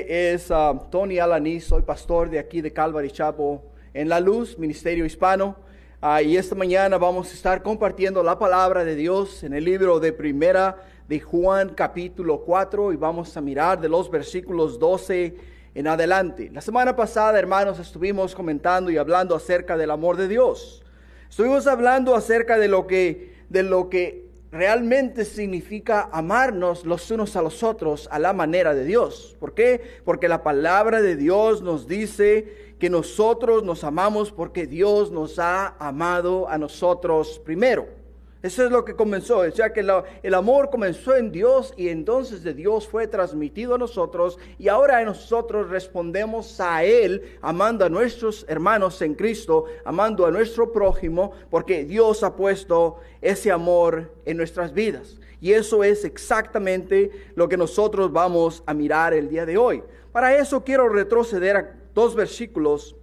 nombre es Tony Alaniz, soy pastor de aquí de Calvary Chapel en La Luz, Ministerio Hispano. Y esta mañana vamos a estar compartiendo la palabra de Dios en el libro de Primera de Juan capítulo 4 y vamos a mirar de los versículos 12 en adelante. La semana pasada, hermanos, estuvimos comentando y hablando acerca del amor de Dios. Estuvimos hablando acerca de lo que realmente significa amarnos los unos a los otros a la manera de Dios. ¿Por qué? Porque la palabra de Dios nos dice que nosotros nos amamos porque Dios nos ha amado a nosotros primero. Eso es lo que comenzó, o sea que el amor comenzó en Dios y entonces de Dios fue transmitido a nosotros y ahora nosotros respondemos a Él amando a nuestros hermanos en Cristo, amando a nuestro prójimo, porque Dios ha puesto ese amor en nuestras vidas. Y eso es exactamente lo que nosotros vamos a mirar el día de hoy. Para eso quiero retroceder a 2 versículos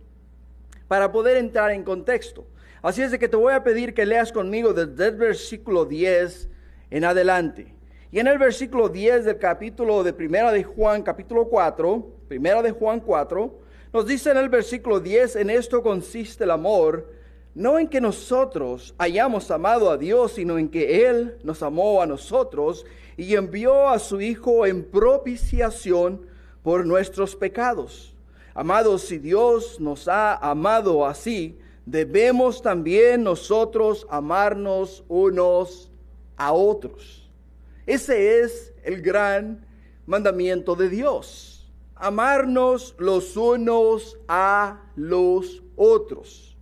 para poder entrar en contexto. Así es de que te voy a pedir que leas conmigo desde el versículo 10 en adelante. Y en el versículo 10 del capítulo de Primera de Juan, capítulo 4, Primera de Juan 4, nos dice en el versículo 10, en esto consiste el amor, no en que nosotros hayamos amado a Dios, sino en que Él nos amó a nosotros y envió a su Hijo en propiciación por nuestros pecados. Amados, si Dios nos ha amado así, debemos también nosotros amarnos unos a otros. Ese es el gran mandamiento de Dios. Amarnos los unos a los otros.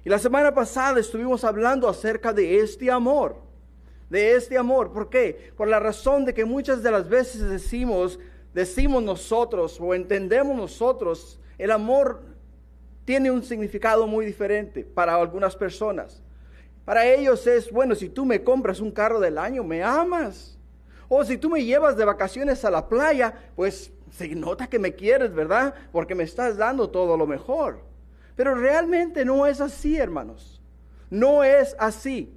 Y la semana pasada estuvimos hablando acerca de este amor. De este amor. ¿Por qué? Por la razón de que muchas de las veces decimos nosotros o entendemos nosotros el amor tiene un significado muy diferente para algunas personas. Para ellos es, bueno, si tú me compras un carro del año, me amas. O si tú me llevas de vacaciones a la playa, pues se nota que me quieres, ¿verdad? Porque me estás dando todo lo mejor. Pero realmente no es así, hermanos. No es así.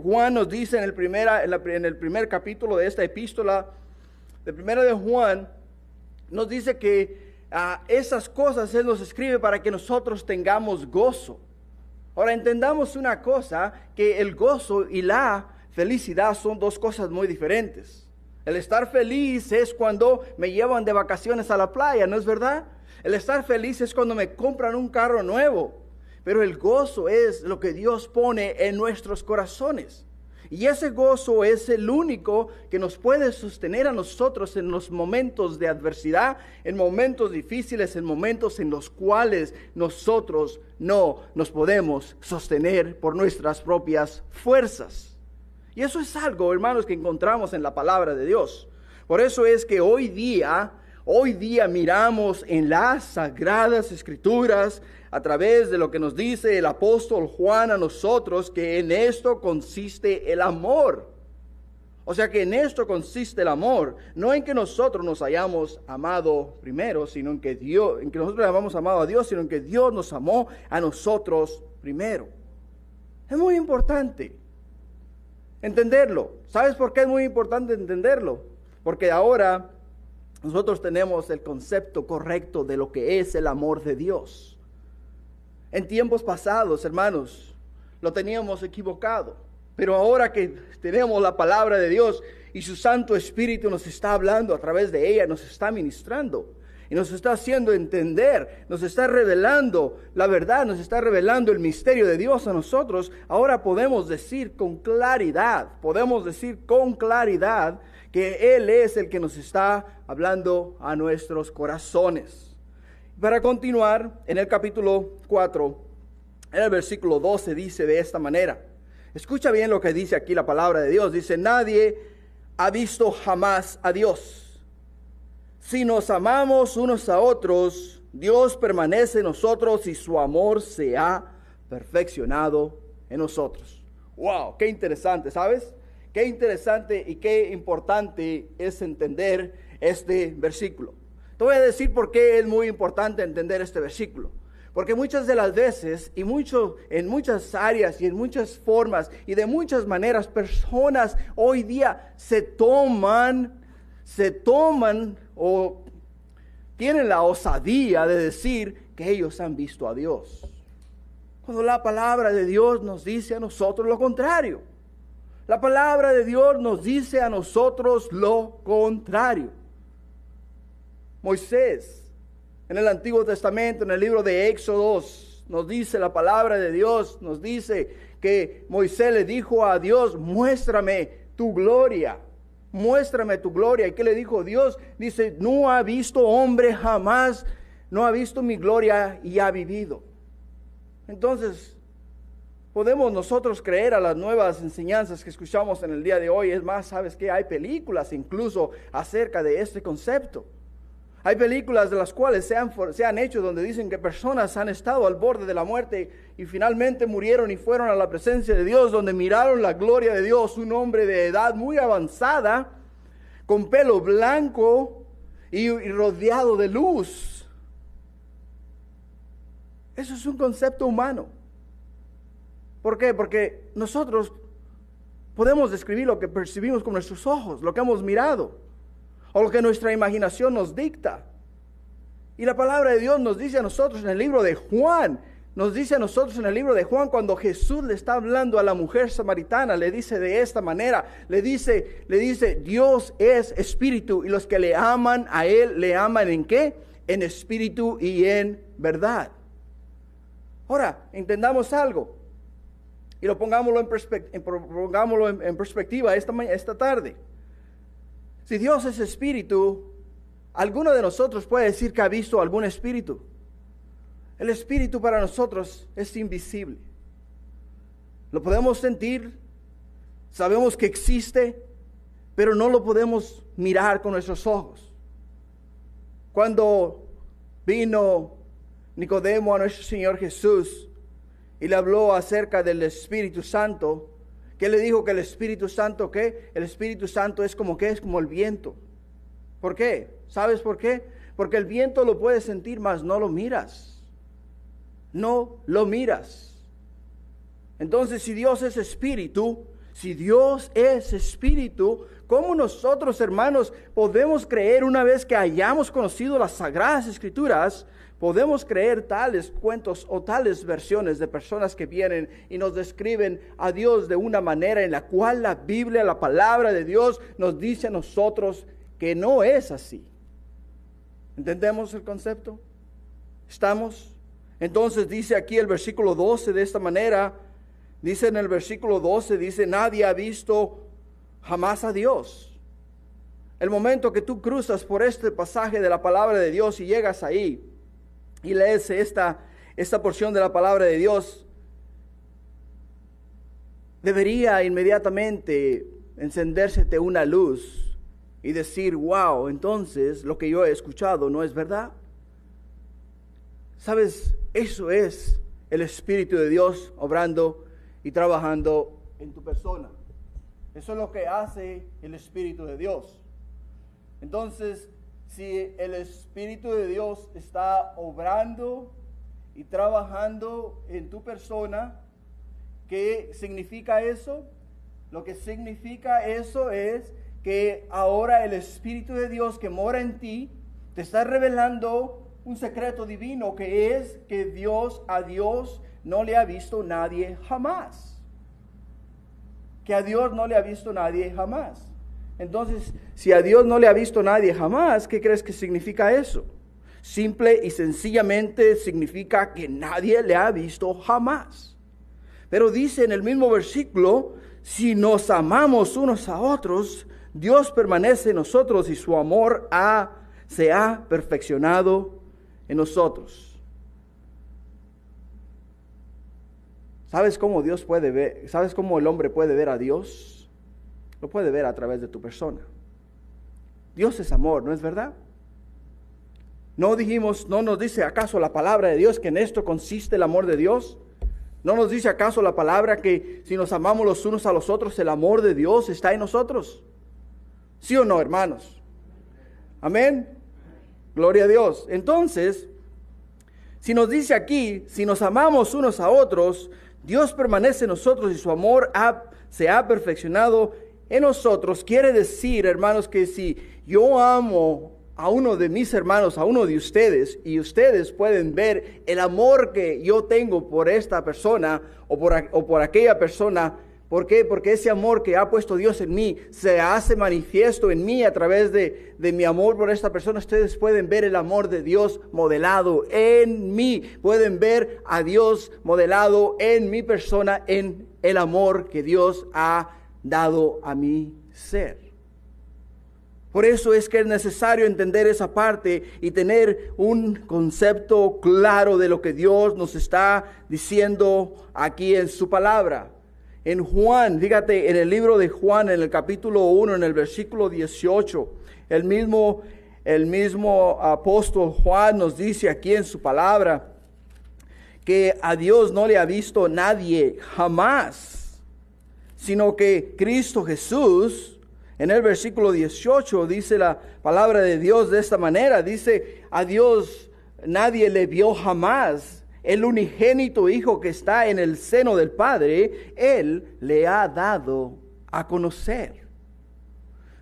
Juan nos dice en el primer capítulo de esta epístola, de Primera de Juan, nos dice que esas cosas Él nos escribe para que nosotros tengamos gozo. Ahora entendamos una cosa, que el gozo y la felicidad son dos cosas muy diferentes. El estar feliz es cuando me llevan de vacaciones a la playa, ¿no es verdad? El estar feliz es cuando me compran un carro nuevo. Pero el gozo es lo que Dios pone en nuestros corazones. Y ese gozo es el único que nos puede sostener a nosotros en los momentos de adversidad, en momentos difíciles, en momentos en los cuales nosotros no nos podemos sostener por nuestras propias fuerzas. Y eso es algo, hermanos, que encontramos en la palabra de Dios. Por eso es que hoy día miramos en las Sagradas Escrituras, a través de lo que nos dice el apóstol Juan a nosotros, que en esto consiste el amor. O sea que en esto consiste el amor, no en que nosotros nos hayamos amado primero, sino en que nosotros hayamos amado a Dios, sino en que Dios nos amó a nosotros primero. Es muy importante entenderlo. ¿Sabes por qué es muy importante entenderlo? Porque ahora nosotros tenemos el concepto correcto de lo que es el amor de Dios. En tiempos pasados, hermanos, lo teníamos equivocado. Pero ahora que tenemos la palabra de Dios y su Santo Espíritu nos está hablando a través de ella, nos está ministrando y nos está haciendo entender, nos está revelando la verdad, nos está revelando el misterio de Dios a nosotros. Ahora podemos decir con claridad que Él es el que nos está hablando a nuestros corazones. Para continuar, en el capítulo 4, en el versículo 12 dice de esta manera. Escucha bien lo que dice aquí la palabra de Dios. Dice, nadie ha visto jamás a Dios. Si nos amamos unos a otros, Dios permanece en nosotros y su amor se ha perfeccionado en nosotros. ¡Wow! ¡Qué interesante! ¿Sabes? Qué interesante y qué importante es entender este versículo. Te voy a decir por qué es muy importante entender este versículo. Porque muchas de las veces, en muchas áreas y en muchas formas y de muchas maneras, personas hoy día se toman o tienen la osadía de decir que ellos han visto a Dios, cuando la palabra de Dios nos dice a nosotros lo contrario. La palabra de Dios nos dice a nosotros lo contrario. Moisés, en el Antiguo Testamento, en el libro de Éxodo, nos dice la palabra de Dios, nos dice que Moisés le dijo a Dios, muéstrame tu gloria. Muéstrame tu gloria. ¿Y qué le dijo Dios? Dice, no ha visto hombre jamás, no ha visto mi gloria y ha vivido. Entonces, podemos nosotros creer a las nuevas enseñanzas que escuchamos en el día de hoy. Es más, ¿sabes qué? Hay películas incluso acerca de este concepto. Hay películas de las cuales se han hecho donde dicen que personas han estado al borde de la muerte y finalmente murieron y fueron a la presencia de Dios, donde miraron la gloria de Dios, un hombre de edad muy avanzada, con pelo blanco y rodeado de luz. Eso es un concepto humano. ¿Por qué? Porque nosotros podemos describir lo que percibimos con nuestros ojos, lo que hemos mirado, o lo que nuestra imaginación nos dicta. Y la palabra de Dios nos dice a nosotros en el libro de Juan, cuando Jesús le está hablando a la mujer samaritana, le dice de esta manera, le dice, Dios es espíritu y los que le aman a Él, le aman ¿en qué? En espíritu y en verdad. Ahora, entendamos algo y lo pongámoslo en perspectiva esta tarde. Si Dios es espíritu, ¿alguno de nosotros puede decir que ha visto algún espíritu? El espíritu para nosotros es invisible. Lo podemos sentir, sabemos que existe, pero no lo podemos mirar con nuestros ojos. Cuando vino Nicodemo a nuestro Señor Jesús y le habló acerca del Espíritu Santo, ¿qué le dijo? Que el Espíritu Santo, ¿qué? El Espíritu Santo es como ¿qué? Es como el viento. ¿Por qué? ¿Sabes por qué? Porque el viento lo puedes sentir, mas no lo miras. No lo miras. Entonces, si Dios es espíritu, ¿cómo nosotros, hermanos, podemos creer una vez que hayamos conocido las Sagradas Escrituras? Podemos creer tales cuentos o tales versiones de personas que vienen y nos describen a Dios de una manera en la cual la Biblia, la palabra de Dios, nos dice a nosotros que no es así. ¿Entendemos el concepto? ¿Estamos? Entonces dice aquí el versículo 12 de esta manera, dice en el versículo 12, dice, nadie ha visto jamás a Dios. El momento que tú cruzas por este pasaje de la palabra de Dios y llegas ahí y lees esta porción de la palabra de Dios, debería inmediatamente encendérsete una luz y decir, wow, entonces lo que yo he escuchado no es verdad. ¿Sabes? Eso es el Espíritu de Dios obrando y trabajando en tu persona. Eso es lo que hace el Espíritu de Dios. Entonces, si el Espíritu de Dios está obrando y trabajando en tu persona, ¿qué significa eso? Lo que significa eso es que ahora el Espíritu de Dios que mora en ti te está revelando un secreto divino, que es que a Dios no le ha visto nadie jamás. Que a Dios no le ha visto nadie jamás. Entonces, si a Dios no le ha visto nadie jamás, ¿qué crees que significa eso? Simple y sencillamente significa que nadie le ha visto jamás. Pero dice en el mismo versículo, si nos amamos unos a otros, Dios permanece en nosotros y su amor se ha perfeccionado en nosotros. ¿Sabes cómo Dios puede ver? ¿Sabes cómo el hombre puede ver a Dios? Lo puede ver a través de tu persona. Dios es amor, ¿no es verdad? No nos dice acaso la palabra de Dios que en esto consiste el amor de Dios. ¿No nos dice acaso la palabra que si nos amamos los unos a los otros, el amor de Dios está en nosotros? ¿Sí o no, hermanos? Amén. Gloria a Dios. Entonces, si nos dice aquí, si nos amamos unos a otros, Dios permanece en nosotros y su amor se ha perfeccionado en nosotros. Quiere decir, hermanos, que si yo amo a uno de mis hermanos, a uno de ustedes, y ustedes pueden ver el amor que yo tengo por esta persona o por aquella persona. ¿Por qué? Porque ese amor que ha puesto Dios en mí se hace manifiesto en mí a través de mi amor por esta persona. Ustedes pueden ver el amor de Dios modelado en mí. Pueden ver a Dios modelado en mi persona, en el amor que Dios ha dado a mi ser. Por eso es que es necesario entender esa parte y tener un concepto claro de lo que Dios nos está diciendo aquí en su palabra. En Juan, fíjate, en el libro de Juan, en el capítulo 1, en el versículo 18, el mismo apóstol Juan nos dice aquí en su palabra que a Dios no le ha visto nadie jamás, sino que Cristo Jesús, en el versículo 18, dice la palabra de Dios de esta manera, dice, a Dios nadie le vio jamás. El unigénito Hijo que está en el seno del Padre, Él le ha dado a conocer.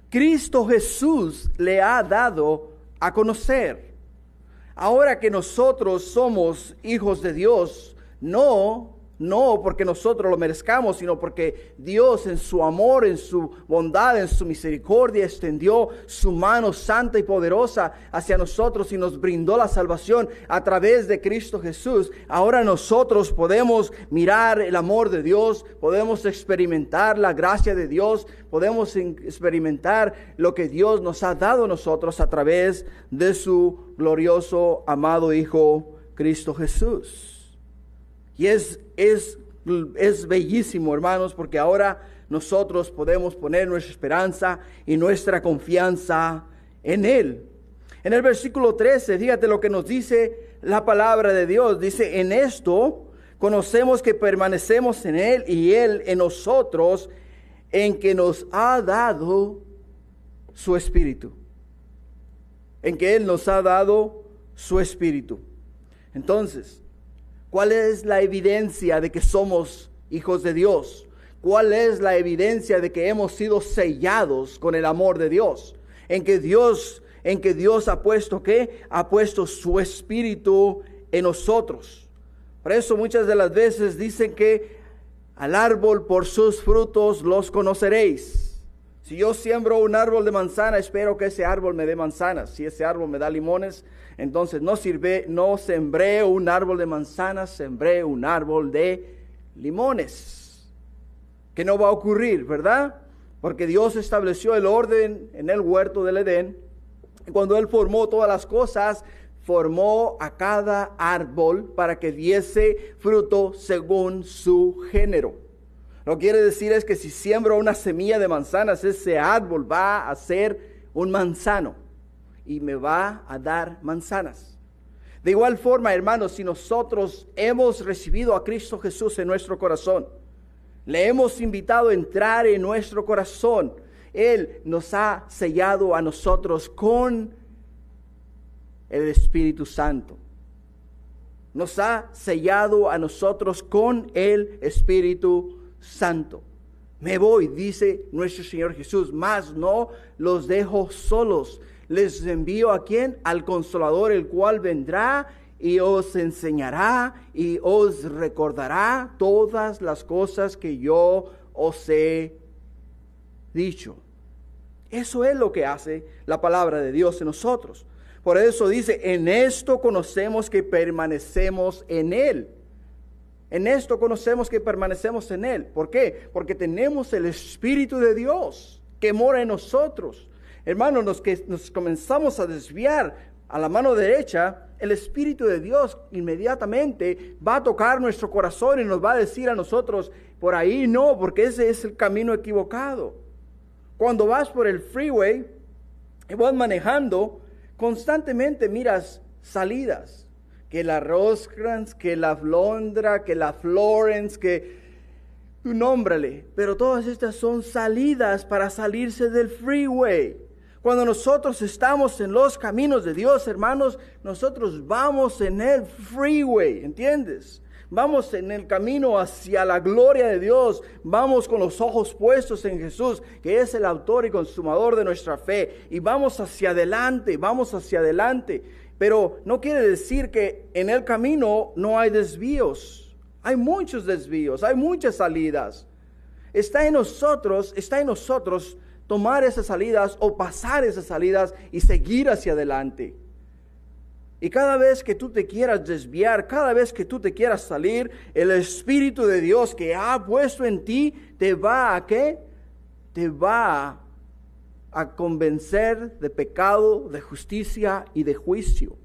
Cristo Jesús le ha dado a conocer. Ahora que nosotros somos hijos de Dios, no porque nosotros lo merezcamos, sino porque Dios en su amor, en su bondad, en su misericordia, extendió su mano santa y poderosa hacia nosotros y nos brindó la salvación a través de Cristo Jesús. Ahora nosotros podemos mirar el amor de Dios, podemos experimentar la gracia de Dios, podemos experimentar lo que Dios nos ha dado a nosotros a través de su glorioso, amado Hijo, Cristo Jesús. Y es bellísimo, hermanos, porque ahora nosotros podemos poner nuestra esperanza y nuestra confianza en Él. En el versículo 13, fíjate lo que nos dice la palabra de Dios. Dice, en esto conocemos que permanecemos en Él y Él en nosotros, en que nos ha dado su Espíritu. En que Él nos ha dado su Espíritu. Entonces, ¿cuál es la evidencia de que somos hijos de Dios? ¿Cuál es la evidencia de que hemos sido sellados con el amor de Dios? En que Dios ha puesto ¿qué? Ha puesto su Espíritu en nosotros. Por eso muchas de las veces dicen que al árbol por sus frutos los conoceréis. Si yo siembro un árbol de manzana, espero que ese árbol me dé manzanas. Si ese árbol me da limones, entonces no sembré un árbol de manzanas, sembré un árbol de limones. Que no va a ocurrir, ¿verdad? Porque Dios estableció el orden en el huerto del Edén. Y cuando Él formó todas las cosas, formó a cada árbol para que diese fruto según su género. Lo que quiere decir es que si siembro una semilla de manzanas, ese árbol va a ser un manzano y me va a dar manzanas. De igual forma, hermanos, si nosotros hemos recibido a Cristo Jesús en nuestro corazón, le hemos invitado a entrar en nuestro corazón, Él nos ha sellado a nosotros con el Espíritu Santo. Nos ha sellado a nosotros con el Espíritu Santo. Me voy, dice nuestro Señor Jesús, mas no los dejo solos. Les envío ¿a quién? Al Consolador, el cual vendrá y os enseñará y os recordará todas las cosas que yo os he dicho. Eso es lo que hace la palabra de Dios en nosotros. Por eso dice, en esto conocemos que permanecemos en Él. En esto conocemos que permanecemos en Él. ¿Por qué? Porque tenemos el Espíritu de Dios que mora en nosotros. Hermanos, nos comenzamos a desviar a la mano derecha, el Espíritu de Dios inmediatamente va a tocar nuestro corazón y nos va a decir a nosotros, por ahí no, porque ese es el camino equivocado. Cuando vas por el freeway y vas manejando, constantemente miras salidas. Que la Rosecrans, que la Londra, que la Florence, que tú nómbrale. Pero todas estas son salidas para salirse del freeway. Cuando nosotros estamos en los caminos de Dios, hermanos, nosotros vamos en el freeway, ¿entiendes? vamos en el camino hacia la gloria de Dios, vamos con los ojos puestos en Jesús, que es el autor y consumador de nuestra fe, y vamos hacia adelante, pero no quiere decir que en el camino no hay desvíos. Hay muchos desvíos, hay muchas salidas. Está en nosotros tomar esas salidas o pasar esas salidas y seguir hacia adelante. Y cada vez que tú te quieras desviar, cada vez que tú te quieras salir, el Espíritu de Dios que ha puesto en ti te va a ¿qué? Te va a convencer de pecado, de justicia y de juicio.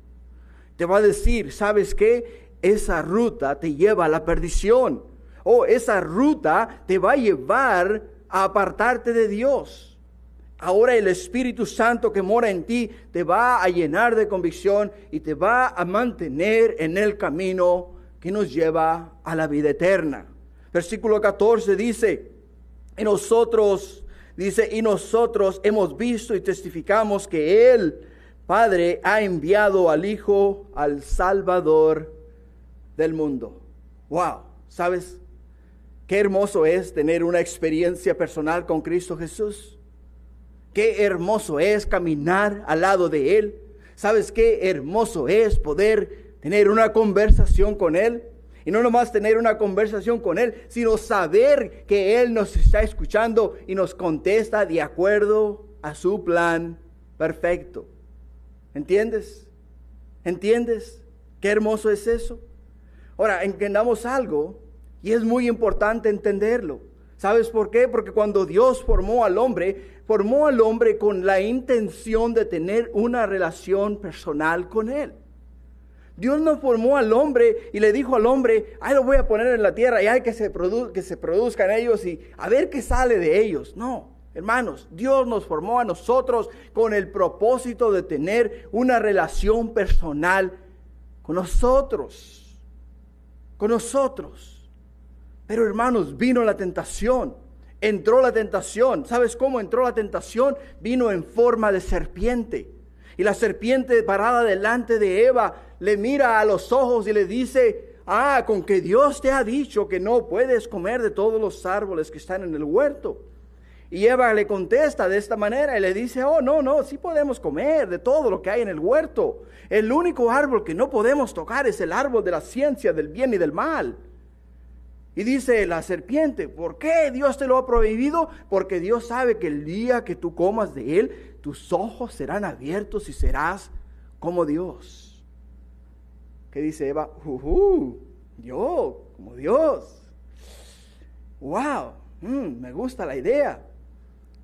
Te va a decir, ¿sabes qué? Esa ruta te lleva a la perdición. O esa ruta te va a llevar a apartarte de Dios. Ahora el Espíritu Santo que mora en ti te va a llenar de convicción y te va a mantener en el camino que nos lleva a la vida eterna. Versículo 14 dice, y nosotros hemos visto y testificamos que el Padre ha enviado al Hijo, al Salvador del mundo. Wow, ¿sabes qué hermoso es tener una experiencia personal con Cristo Jesús? Qué hermoso es caminar al lado de Él. ¿Sabes qué hermoso es poder tener una conversación con Él? Y no nomás tener una conversación con Él, sino saber que Él nos está escuchando y nos contesta de acuerdo a su plan perfecto. ¿Entiendes? ¿Entiendes? Qué hermoso es eso. Ahora, entendamos algo, y es muy importante entenderlo. ¿Sabes por qué? Porque cuando Dios formó al hombre con la intención de tener una relación personal con Él. Dios no formó al hombre y le dijo al hombre, ahí lo voy a poner en la tierra y hay que se produzcan ellos y a ver qué sale de ellos. No, hermanos, Dios nos formó a nosotros con el propósito de tener una relación personal con nosotros. Pero hermanos, vino la tentación. Entró la tentación. ¿Sabes cómo entró la tentación? Vino en forma de serpiente. Y la serpiente parada delante de Eva le mira a los ojos y le dice, con que Dios te ha dicho que no puedes comer de todos los árboles que están en el huerto. Y Eva le contesta de esta manera y le dice, no, sí podemos comer de todo lo que hay en el huerto. El único árbol que no podemos tocar es el árbol de la ciencia del bien y del mal. Y dice la serpiente, ¿por qué Dios te lo ha prohibido? Porque Dios sabe que el día que tú comas de él, tus ojos serán abiertos y serás como Dios. ¿Qué dice Eva? Yo, como Dios. Wow, me gusta la idea.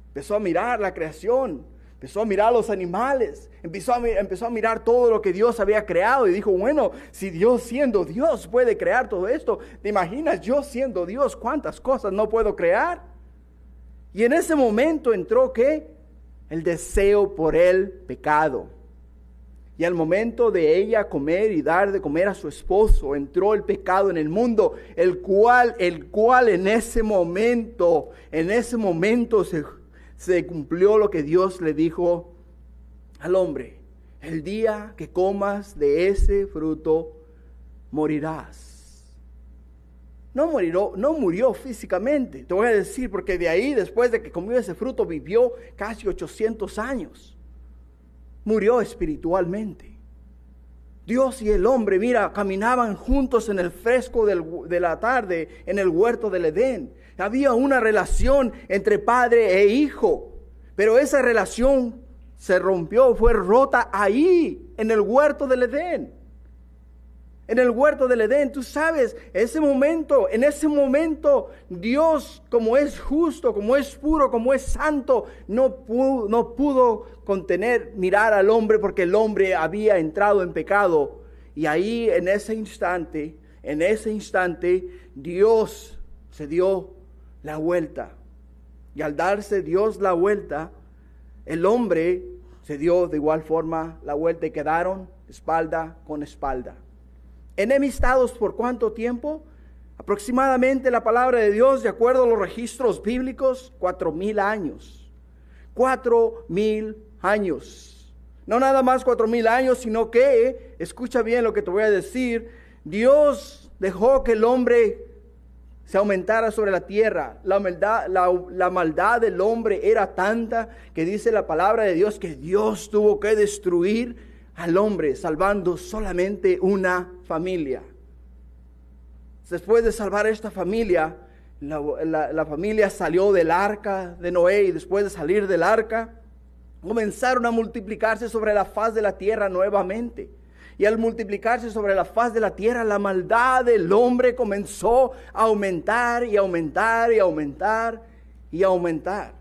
Empezó a mirar la creación, empezó a mirar los animales, empezó a mirar todo lo que Dios había creado y dijo, bueno, si Dios siendo Dios puede crear todo esto, ¿te imaginas yo siendo Dios cuántas cosas no puedo crear? Y en ese momento entró ¿qué? El deseo por el pecado. Y al momento de ella comer y dar de comer a su esposo, entró el pecado en el mundo, el cual en ese momento se cumplió lo que Dios le dijo al hombre. El día que comas de ese fruto, morirás. No murió físicamente, te voy a decir, porque de ahí, después de que comió ese fruto, vivió casi 800 años. Murió espiritualmente. Dios y el hombre, caminaban juntos en el fresco de la tarde en el huerto del Edén. Había una relación entre padre e hijo, pero esa relación se rompió, fue rota ahí, en el huerto del Edén. En el huerto del Edén, tú sabes, en ese momento, Dios, como es justo, como es puro, como es santo, no pudo mirar al hombre porque el hombre había entrado en pecado. Y ahí, en ese instante, Dios se dio la vuelta. Y al darse Dios la vuelta, el hombre se dio de igual forma la vuelta y quedaron espalda con espalda. ¿Enemistados por cuánto tiempo? Aproximadamente la palabra de Dios, de acuerdo a los registros bíblicos, 4,000 años. 4,000 años. No nada más 4,000 años, sino que, escucha bien lo que te voy a decir, Dios dejó que el hombre se aumentara sobre la tierra. La maldad del hombre era tanta que dice la palabra de Dios que Dios tuvo que destruir al hombre, salvando solamente una familia. Después de salvar a esta familia, la familia salió del arca de Noé, y después de salir del arca, comenzaron a multiplicarse sobre la faz de la tierra nuevamente. Y al multiplicarse sobre la faz de la tierra, la maldad del hombre comenzó a aumentar y aumentar y aumentar y aumentar.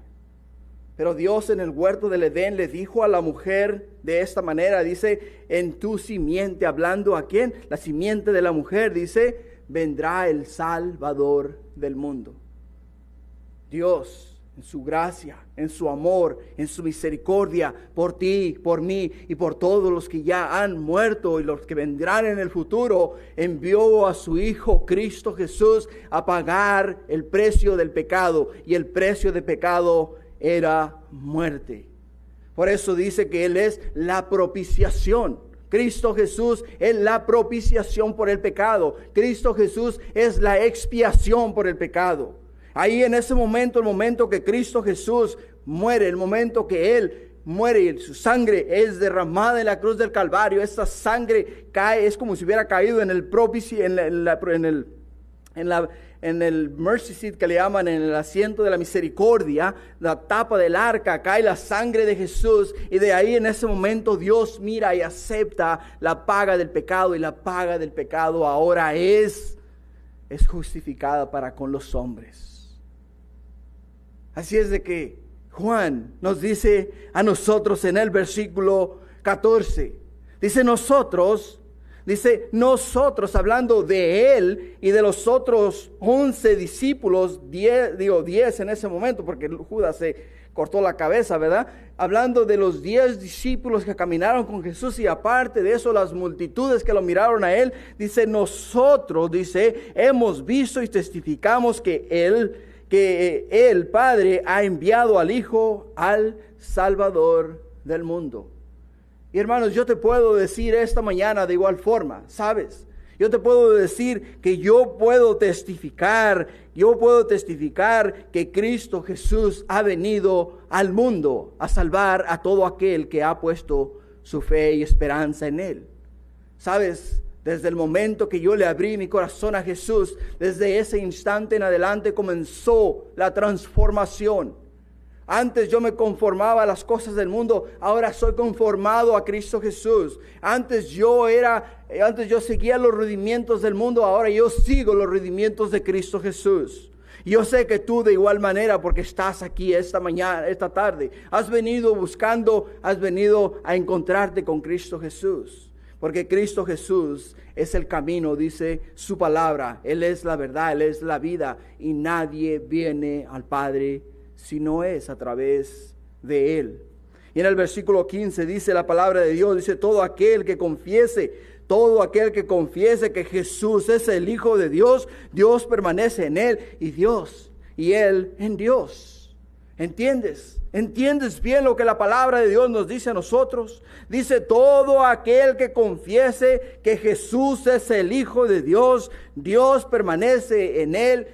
Pero Dios en el huerto del Edén le dijo a la mujer de esta manera, dice, en tu simiente, hablando a quién, la simiente de la mujer, dice, vendrá el Salvador del mundo. Dios, en su gracia, en su amor, en su misericordia por ti, por mí y por todos los que ya han muerto y los que vendrán en el futuro, envió a su Hijo Cristo Jesús a pagar el precio del pecado, y el precio del pecado era muerte. Por eso dice que Él es la propiciación. Cristo Jesús es la propiciación por el pecado. Cristo Jesús es la expiación por el pecado. Ahí en ese momento, el momento que Cristo Jesús muere, el momento que Él muere y su sangre es derramada en la cruz del Calvario, esa sangre cae, es como si hubiera caído en el propicio, en el mercy seat que le llaman, en el asiento de la misericordia, la tapa del arca, cae la sangre de Jesús, y de ahí en ese momento Dios mira y acepta la paga del pecado, y la paga del pecado ahora es justificada para con los hombres. Así es de que Juan nos dice a nosotros en el versículo 14, dice nosotros hablando de él y de los otros 11 discípulos, 10 en ese momento, porque Judas se cortó la cabeza, ¿verdad? Hablando de los 10 discípulos que caminaron con Jesús, y aparte de eso las multitudes que lo miraron a él, dice nosotros, hemos visto y testificamos que el Padre ha enviado al Hijo, al Salvador del mundo. Y hermanos, yo te puedo decir esta mañana de igual forma, ¿sabes? Yo te puedo decir que yo puedo testificar que Cristo Jesús ha venido al mundo a salvar a todo aquel que ha puesto su fe y esperanza en Él. ¿Sabes? Desde el momento que yo le abrí mi corazón a Jesús, desde ese instante en adelante comenzó la transformación. Antes yo me conformaba a las cosas del mundo, ahora soy conformado a Cristo Jesús. Antes yo seguía los rudimientos del mundo, ahora yo sigo los rudimientos de Cristo Jesús. Yo sé que tú de igual manera, porque estás aquí esta mañana, esta tarde, has venido a encontrarte con Cristo Jesús. Porque Cristo Jesús es el camino, dice su palabra. Él es la verdad, Él es la vida, y nadie viene al Padre si no es a través de Él. Y en el versículo 15 dice la palabra de Dios, dice todo aquel que confiese que Jesús es el Hijo de Dios, Dios permanece en Él y Él en Dios. ¿Entiendes? ¿Entiendes bien lo que la palabra de Dios nos dice a nosotros? Dice todo aquel que confiese que Jesús es el Hijo de Dios, Dios permanece en Él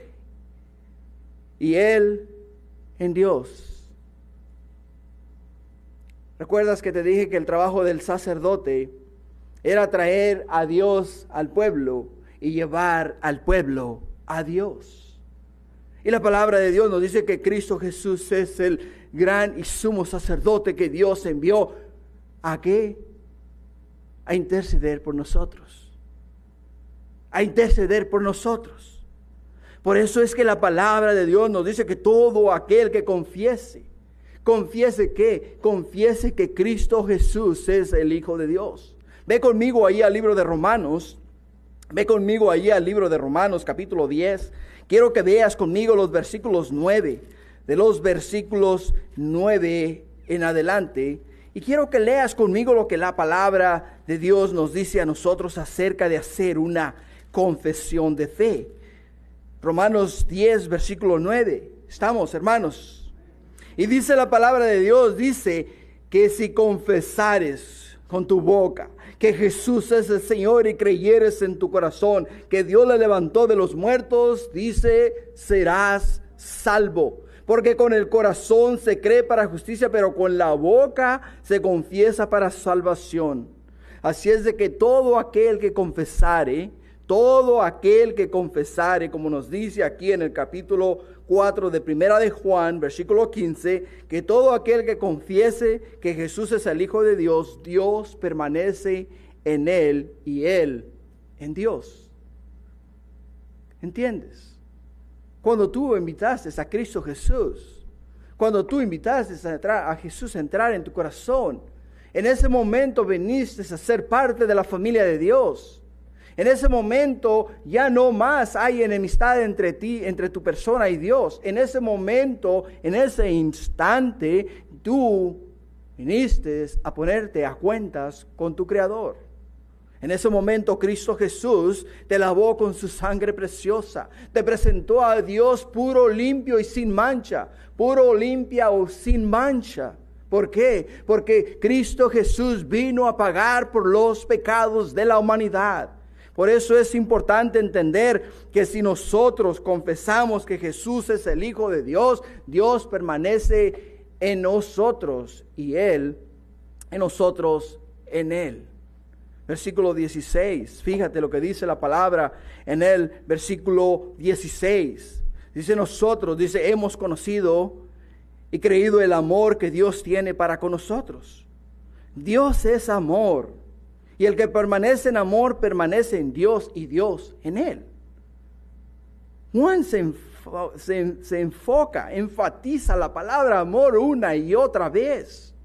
y Él en Dios. ¿Recuerdas que te dije que el trabajo del sacerdote era traer a Dios al pueblo y llevar al pueblo a Dios? Y la palabra de Dios nos dice que Cristo Jesús es el gran y sumo sacerdote que Dios envió. ¿A qué? A interceder por nosotros. A interceder por nosotros. Por eso es que la palabra de Dios nos dice que todo aquel que confiese que Cristo Jesús es el Hijo de Dios. Ve conmigo ahí al libro de Romanos. Capítulo 10. Quiero que veas conmigo los versículos 9. De los versículos 9 en adelante. Y quiero que leas conmigo lo que la palabra de Dios nos dice a nosotros acerca de hacer una confesión de fe. Romanos 10, versículo 9. ¿Estamos, hermanos? Y dice la palabra de Dios, dice que si confesares con tu boca que Jesús es el Señor y creyeres en tu corazón que Dios le levantó de los muertos, dice, serás salvo. Porque con el corazón se cree para justicia, pero con la boca se confiesa para salvación. Así es de que todo aquel que confesare, como nos dice aquí en el capítulo 4 de Primera de Juan, versículo 15, que todo aquel que confiese que Jesús es el Hijo de Dios, Dios permanece en él y él en Dios. ¿Entiendes? Cuando tú invitaste a Cristo Jesús, cuando tú invitaste a Jesús a entrar en tu corazón, en ese momento viniste a ser parte de la familia de Dios. En ese momento ya no más hay enemistad entre ti, entre tu persona y Dios. En ese momento, en ese instante, tú viniste a ponerte a cuentas con tu Creador. En ese momento Cristo Jesús te lavó con su sangre preciosa. Te presentó a Dios puro, limpio y sin mancha. Puro, limpia o sin mancha. ¿Por qué? Porque Cristo Jesús vino a pagar por los pecados de la humanidad. Por eso es importante entender que si nosotros confesamos que Jesús es el Hijo de Dios, Dios permanece en nosotros y Él en nosotros en Él. Versículo 16, fíjate lo que dice la palabra en el versículo 16. Dice, hemos conocido y creído el amor que Dios tiene para con nosotros. Dios es amor. Y el que permanece en amor, permanece en Dios y Dios en él. Juan se enfoca, enfatiza la palabra amor una y otra vez.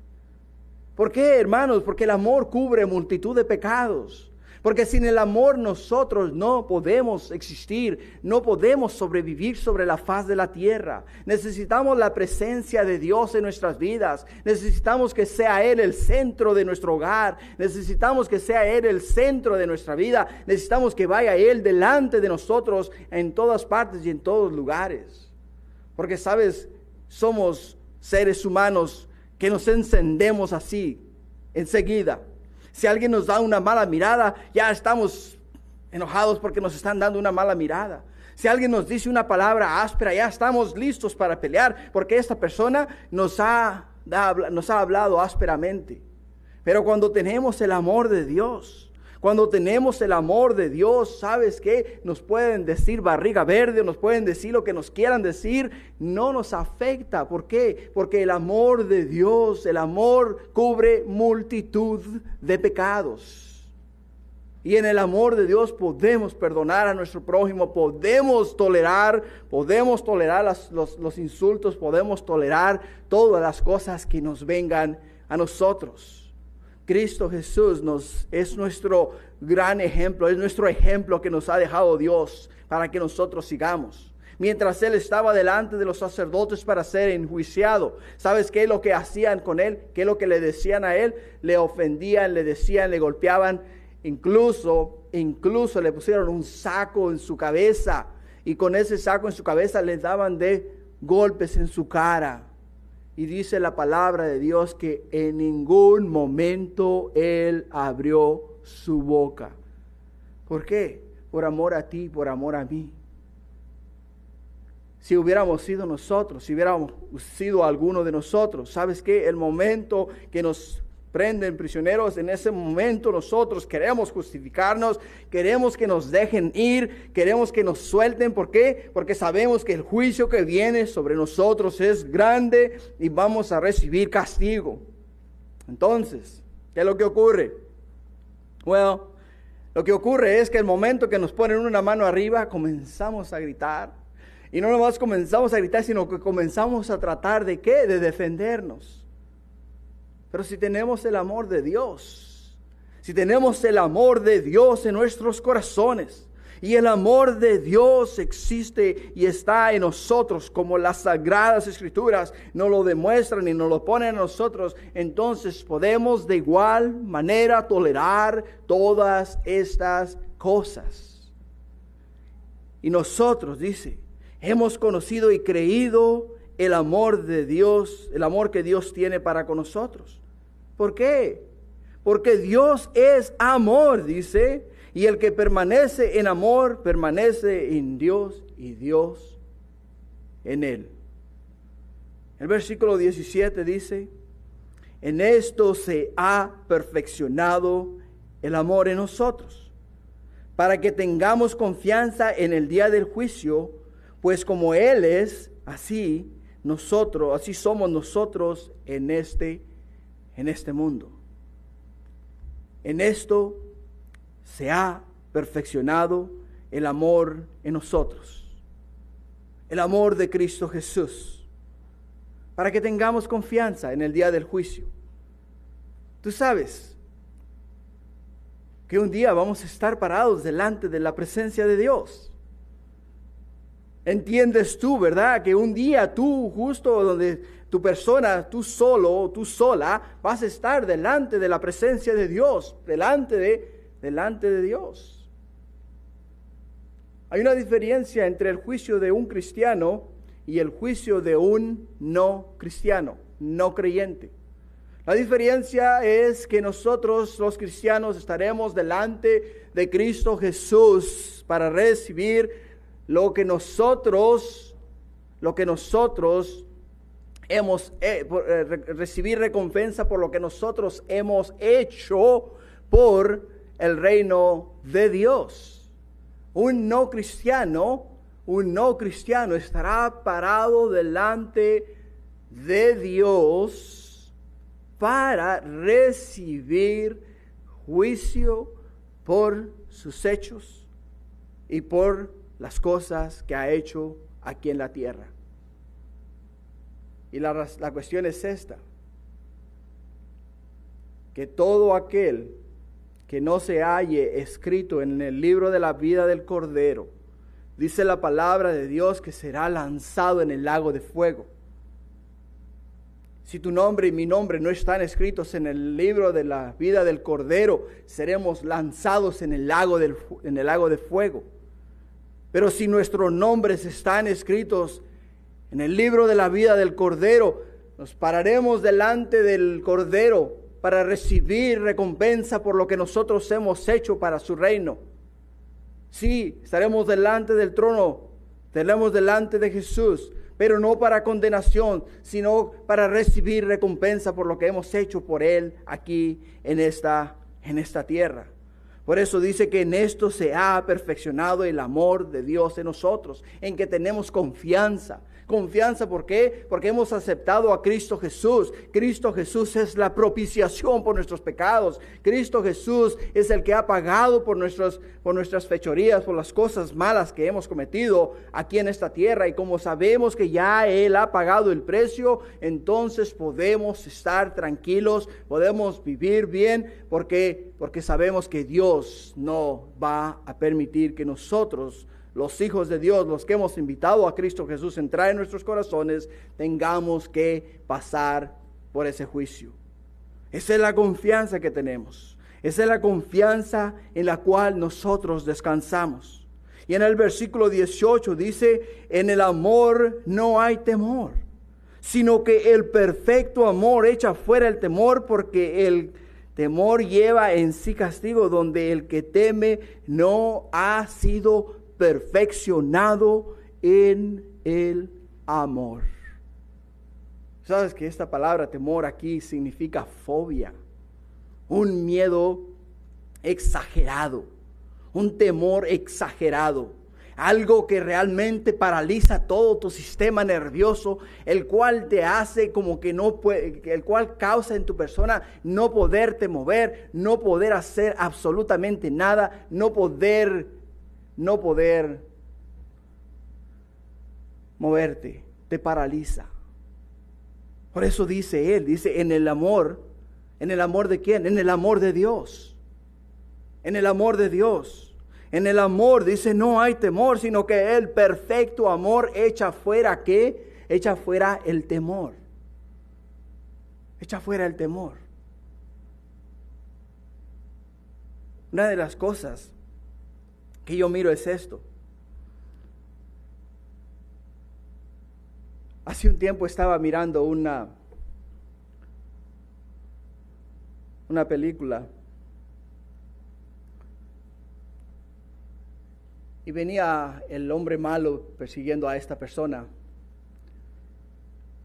¿Por qué, hermanos? Porque el amor cubre multitud de pecados. Porque sin el amor nosotros no podemos existir, no podemos sobrevivir sobre la faz de la tierra. Necesitamos la presencia de Dios en nuestras vidas. Necesitamos que sea Él el centro de nuestro hogar. Necesitamos que sea Él el centro de nuestra vida. Necesitamos que vaya Él delante de nosotros en todas partes y en todos lugares. Porque, ¿sabes? Somos seres humanos que nos encendemos así, enseguida. Si alguien nos da una mala mirada, ya estamos enojados porque nos están dando una mala mirada. Si alguien nos dice una palabra áspera, ya estamos listos para pelear porque esta persona nos ha hablado ásperamente. Pero cuando tenemos el amor de Dios, ¿sabes qué? Nos pueden decir barriga verde, nos pueden decir lo que nos quieran decir, no nos afecta. ¿Por qué? Porque el amor de Dios, el amor cubre multitud de pecados. Y en el amor de Dios podemos perdonar a nuestro prójimo, podemos tolerar los insultos, podemos tolerar todas las cosas que nos vengan a nosotros. Cristo Jesús es nuestro gran ejemplo, es nuestro ejemplo que nos ha dejado Dios para que nosotros sigamos. Mientras Él estaba delante de los sacerdotes para ser enjuiciado, ¿sabes qué es lo que hacían con Él? ¿Qué es lo que le decían a Él? Le ofendían, le decían, le golpeaban, incluso le pusieron un saco en su cabeza y con ese saco en su cabeza le daban de golpes en su cara. Y dice la palabra de Dios que en ningún momento Él abrió su boca. ¿Por qué? Por amor a ti, por amor a mí. Si hubiéramos sido nosotros, si hubiéramos sido alguno de nosotros, ¿sabes qué? El momento que nos prenden prisioneros, en ese momento nosotros queremos justificarnos, queremos que nos dejen ir, queremos que nos suelten. ¿Por qué? Porque sabemos que el juicio que viene sobre nosotros es grande y vamos a recibir castigo. Entonces, ¿qué es lo que ocurre? Bueno, lo que ocurre es que el momento que nos ponen una mano arriba, comenzamos a gritar. Y no nomás comenzamos a gritar, sino que comenzamos a tratar ¿de qué? De defendernos. Pero si tenemos el amor de Dios, si tenemos el amor de Dios en nuestros corazones, y el amor de Dios existe y está en nosotros, como las Sagradas Escrituras nos lo demuestran y nos lo ponen a nosotros, entonces podemos de igual manera tolerar todas estas cosas. Y nosotros, dice, hemos conocido y creído el amor de Dios, el amor que Dios tiene para con nosotros. ¿Por qué? porque Dios es amor, dice, y el que permanece en amor, permanece en Dios y Dios en él. El versículo 17 dice, en esto se ha perfeccionado el amor en nosotros, para que tengamos confianza en el día del juicio, pues como Él es, así somos nosotros en este mundo. En esto se ha perfeccionado el amor en nosotros, el amor de Cristo Jesús, para que tengamos confianza en el día del juicio. Tú sabes que un día vamos a estar parados delante de la presencia de Dios. ¿Entiendes tú, verdad? Que un día tú, justo donde tu persona, tú solo, tú sola, vas a estar delante de la presencia de Dios, delante de Dios. Hay una diferencia entre el juicio de un cristiano y el juicio de un no cristiano, no creyente. La diferencia es que nosotros los cristianos estaremos delante de Cristo Jesús para recibir recibir recompensa por lo que nosotros hemos hecho por el reino de Dios. Un no cristiano estará parado delante de Dios para recibir juicio por sus hechos y por las cosas que ha hecho aquí en la tierra. Y la cuestión es esta: que todo aquel que no se halle escrito en el libro de la vida del Cordero, dice la palabra de Dios, que será lanzado en el lago de fuego. Si tu nombre y mi nombre no están escritos en el libro de la vida del Cordero, seremos lanzados en el lago de fuego. Pero si nuestros nombres están escritos en el libro de la vida del Cordero, nos pararemos delante del Cordero para recibir recompensa por lo que nosotros hemos hecho para su reino. Sí, estaremos delante del trono, estaremos delante de Jesús, pero no para condenación, sino para recibir recompensa por lo que hemos hecho por Él aquí en esta tierra. Por eso dice que en esto se ha perfeccionado el amor de Dios en nosotros, en que tenemos confianza. Confianza, ¿por qué? Porque hemos aceptado a Cristo Jesús. Cristo Jesús es la propiciación por nuestros pecados. Cristo Jesús es el que ha pagado por nuestras fechorías, por las cosas malas que hemos cometido aquí en esta tierra. Y como sabemos que ya Él ha pagado el precio, entonces podemos estar tranquilos, podemos vivir bien, porque sabemos que Dios no va a permitir que nosotros, los hijos de Dios, los que hemos invitado a Cristo Jesús a entrar en nuestros corazones, tengamos que pasar por ese juicio. Esa es la confianza que tenemos. Esa es la confianza en la cual nosotros descansamos. Y en el versículo 18 dice, en el amor no hay temor, sino que el perfecto amor echa fuera el temor, porque el temor lleva en sí castigo, donde el que teme no ha sido perfeccionado en el amor. ¿Sabes que esta palabra temor aquí significa fobia? Un miedo exagerado, un temor exagerado, algo que realmente paraliza todo tu sistema nervioso, el cual te hace como que no puede, el cual causa en tu persona no poderte mover, no poder hacer absolutamente nada, no poder moverte, te paraliza. Por eso dice él, en el amor ¿de quién? En el amor de Dios. En el amor de Dios. En el amor, dice, no hay temor, sino que el perfecto amor echa fuera, ¿qué? Echa fuera el temor. Echa fuera el temor. Una de las cosas que yo miro es esto. Hace un tiempo estaba mirando una película. Y venía el hombre malo persiguiendo a esta persona.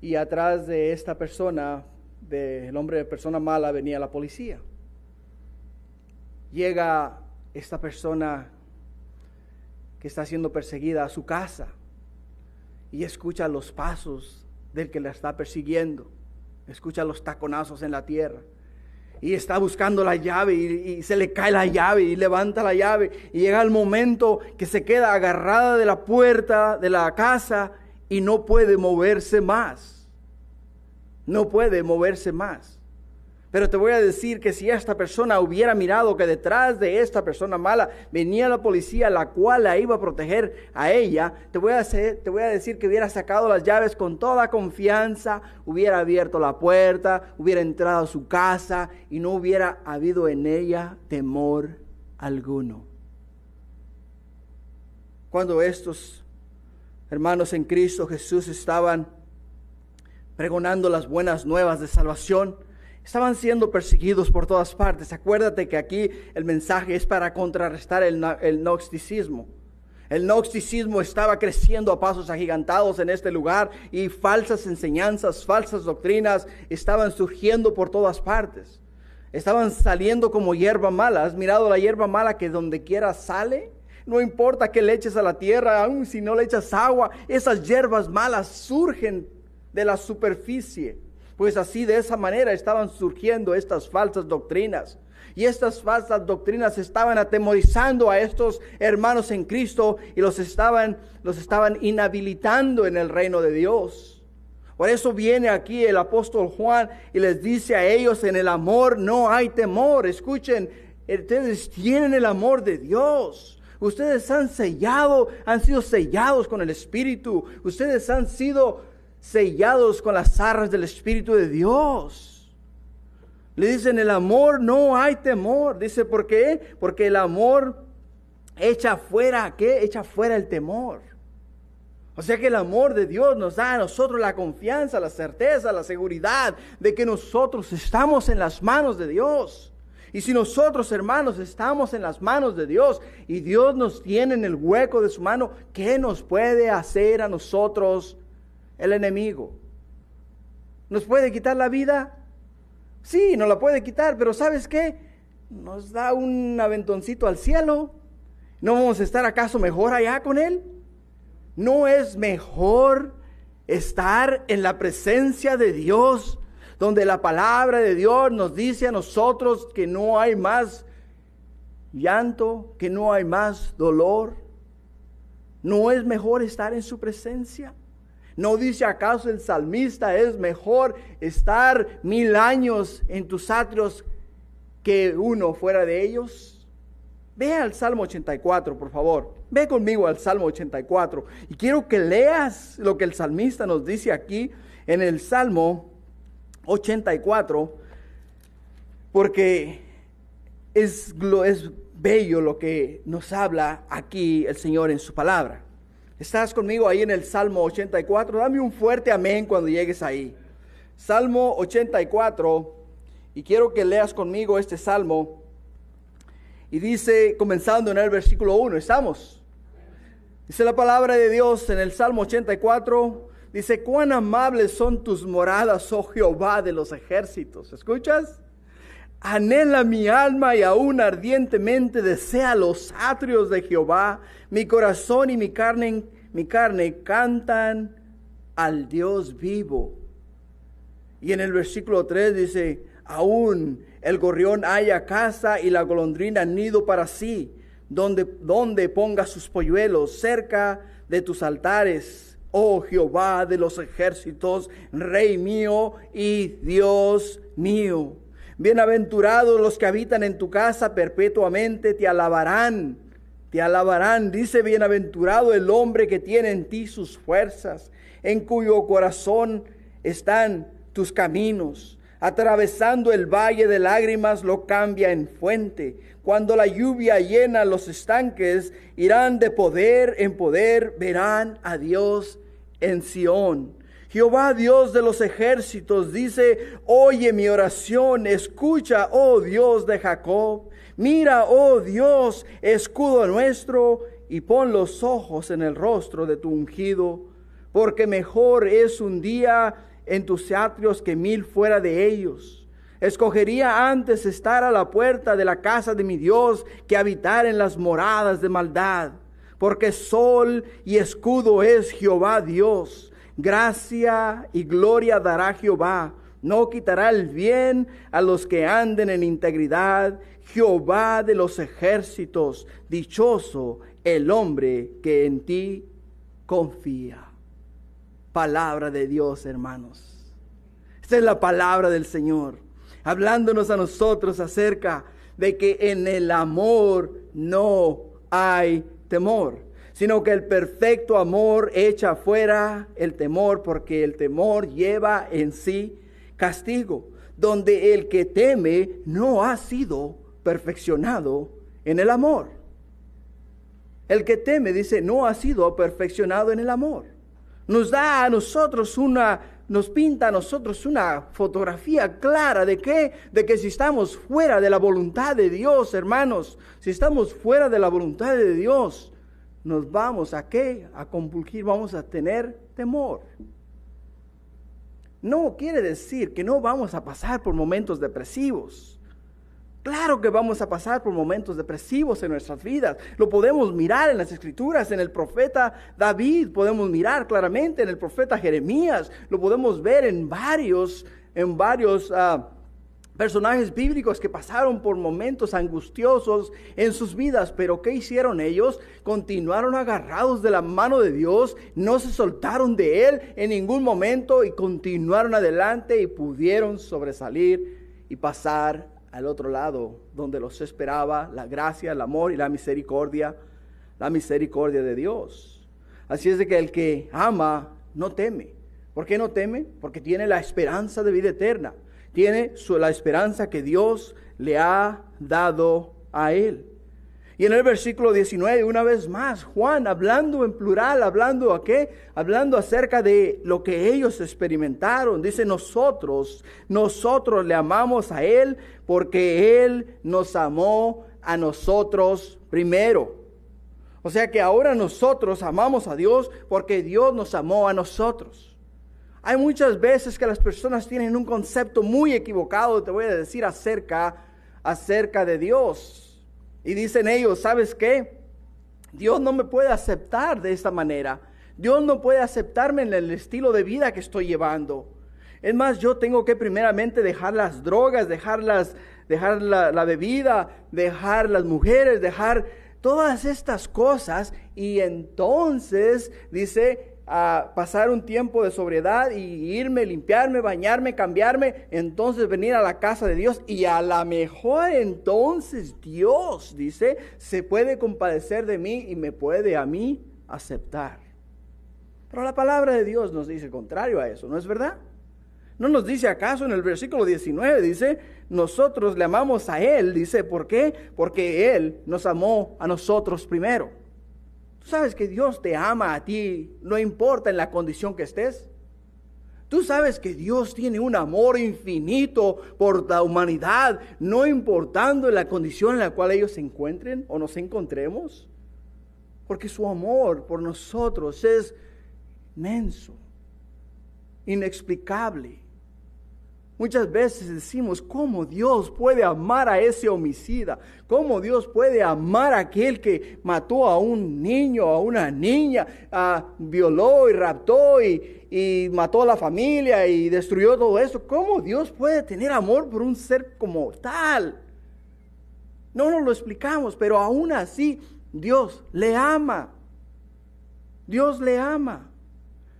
Y atrás de esta persona, del hombre de persona mala, venía la policía. Llega esta persona que está siendo perseguida a su casa y escucha los pasos del que la está persiguiendo. Escucha los taconazos en la tierra. Y está buscando la llave y se le cae la llave y levanta la llave. Y llega el momento que se queda agarrada de la puerta de la casa y no puede moverse más. No puede moverse más. Pero te voy a decir que si esta persona hubiera mirado que detrás de esta persona mala venía la policía, la cual la iba a proteger a ella, te voy a decir que hubiera sacado las llaves con toda confianza, hubiera abierto la puerta, hubiera entrado a su casa y no hubiera habido en ella temor alguno. Cuando estos hermanos en Cristo Jesús estaban pregonando las buenas nuevas de salvación, estaban siendo perseguidos por todas partes. Acuérdate que aquí el mensaje es para contrarrestar el gnosticismo. El gnosticismo estaba creciendo a pasos agigantados en este lugar y falsas enseñanzas, falsas doctrinas estaban surgiendo por todas partes. Estaban saliendo como hierba mala. ¿Has mirado la hierba mala que donde quiera sale? No importa que le eches a la tierra, aun si no le echas agua, esas hierbas malas surgen de la superficie. Pues así, de esa manera estaban surgiendo estas falsas doctrinas. Y estas falsas doctrinas estaban atemorizando a estos hermanos en Cristo y los estaban inhabilitando en el reino de Dios. Por eso viene aquí el apóstol Juan y les dice a ellos: en el amor no hay temor. Escuchen, ustedes tienen el amor de Dios. Ustedes han sido sellados con el Espíritu. Ustedes han sido sellados con las arras del Espíritu de Dios. Le dicen: el amor no hay temor. Dice, ¿por qué? Porque el amor echa fuera, ¿qué? Echa fuera el temor. O sea que el amor de Dios nos da a nosotros la confianza, la certeza, la seguridad de que nosotros estamos en las manos de Dios. Y si nosotros, hermanos, estamos en las manos de Dios y Dios nos tiene en el hueco de su mano, ¿qué nos puede hacer a nosotros el enemigo? ¿Nos puede quitar la vida? Sí, nos la puede quitar, pero ¿sabes qué? Nos da un aventoncito al cielo. ¿No vamos a estar acaso mejor allá con Él? ¿No es mejor estar en la presencia de Dios, donde la palabra de Dios nos dice a nosotros que no hay más llanto, que no hay más dolor? ¿No es mejor estar en su presencia? ¿No dice acaso el salmista: es mejor estar 1000 años en tus atrios que uno fuera de ellos? Ve al Salmo 84, por favor. Ve conmigo al Salmo 84. Y quiero que leas lo que el salmista nos dice aquí en el Salmo 84, porque es bello lo que nos habla aquí el Señor en su palabra. ¿Estás conmigo ahí en el Salmo 84? Dame un fuerte amén cuando llegues ahí. Salmo 84, y quiero que leas conmigo este salmo. Y dice, comenzando en el versículo 1, ¿estamos? Dice la palabra de Dios en el Salmo 84, dice: cuán amables son tus moradas, oh Jehová de los ejércitos. ¿Escuchas? Anhela mi alma y aún ardientemente desea los atrios de Jehová. Mi corazón y mi carne cantan al Dios vivo. Y en el versículo 3 dice: aún el gorrión halla casa y la golondrina nido para sí, donde ponga sus polluelos cerca de tus altares, oh Jehová de los ejércitos, Rey mío y Dios mío. Bienaventurados los que habitan en tu casa, perpetuamente te alabarán. Te alabarán. Dice: bienaventurado el hombre que tiene en ti sus fuerzas, en cuyo corazón están tus caminos. Atravesando el valle de lágrimas lo cambia en fuente. Cuando la lluvia llena los estanques, irán de poder en poder, verán a Dios en Sión. Jehová Dios de los ejércitos dice, oye mi oración, escucha, oh Dios de Jacob. Mira, oh Dios, escudo nuestro, y pon los ojos en el rostro de tu ungido, porque mejor es un día en tus atrios que 1000 fuera de ellos. Escogería antes estar a la puerta de la casa de mi Dios que habitar en las moradas de maldad, porque sol y escudo es Jehová Dios. Gracia y gloria dará Jehová. No quitará el bien a los que anden en integridad. Jehová de los ejércitos, dichoso el hombre que en ti confía. Palabra de Dios, hermanos. Esta es la palabra del Señor, hablándonos a nosotros acerca de que en el amor no hay temor, sino que el perfecto amor echa fuera el temor, porque el temor lleva en sí castigo, donde el que teme no ha sido perfeccionado en el amor. El que teme, dice, no ha sido perfeccionado en el amor. Nos da a nosotros nos pinta a nosotros una fotografía clara de que si estamos fuera de la voluntad de Dios, hermanos, si estamos fuera de la voluntad de Dios, nos vamos a compulgir, vamos a tener temor. No quiere decir que no vamos a pasar por momentos depresivos. Claro que vamos a pasar por momentos depresivos en nuestras vidas. Lo podemos mirar en las Escrituras, en el profeta David, podemos mirar claramente en el profeta Jeremías, lo podemos ver en varios personajes bíblicos que pasaron por momentos angustiosos en sus vidas. Pero ¿qué hicieron ellos? Continuaron agarrados de la mano de Dios, no se soltaron de Él en ningún momento y continuaron adelante y pudieron sobresalir y pasar al otro lado donde los esperaba la gracia, el amor y la misericordia de Dios. Así es de que el que ama no teme. ¿Por qué no teme? Porque tiene la esperanza de vida eterna. Tiene la esperanza que Dios le ha dado a él. Y en el versículo 19, una vez más, Juan hablando en plural, ¿hablando a qué? Hablando acerca de lo que ellos experimentaron. Dice, nosotros le amamos a Él porque Él nos amó a nosotros primero. O sea que ahora nosotros amamos a Dios porque Dios nos amó a nosotros. Hay muchas veces que las personas tienen un concepto muy equivocado, te voy a decir, acerca de Dios. Y dicen ellos, ¿sabes qué? Dios no me puede aceptar de esta manera. Dios no puede aceptarme en el estilo de vida que estoy llevando. Es más, yo tengo que primeramente dejar las drogas, dejar la bebida, dejar las mujeres, dejar todas estas cosas. Y entonces, dice, a pasar un tiempo de sobriedad y irme, limpiarme, bañarme, cambiarme, entonces venir a la casa de Dios y a lo mejor entonces Dios, dice, se puede compadecer de mí y me puede a mí aceptar. Pero la palabra de Dios nos dice contrario a eso, ¿no es verdad? ¿No nos dice acaso en el versículo 19, dice, nosotros le amamos a Él, dice, ¿por qué? Porque Él nos amó a nosotros primero. ¿Tú sabes que Dios te ama a ti, no importa en la condición que estés? ¿Tú sabes que Dios tiene un amor infinito por la humanidad, no importando en la condición en la cual ellos se encuentren o nos encontremos? Porque su amor por nosotros es inmenso, inexplicable. Muchas veces decimos, ¿cómo Dios puede amar a ese homicida? ¿Cómo Dios puede amar a aquel que mató a un niño, a una niña, violó y raptó y mató a la familia y destruyó todo eso? ¿Cómo Dios puede tener amor por un ser como tal? No nos lo explicamos, pero aún así Dios le ama. Dios le ama.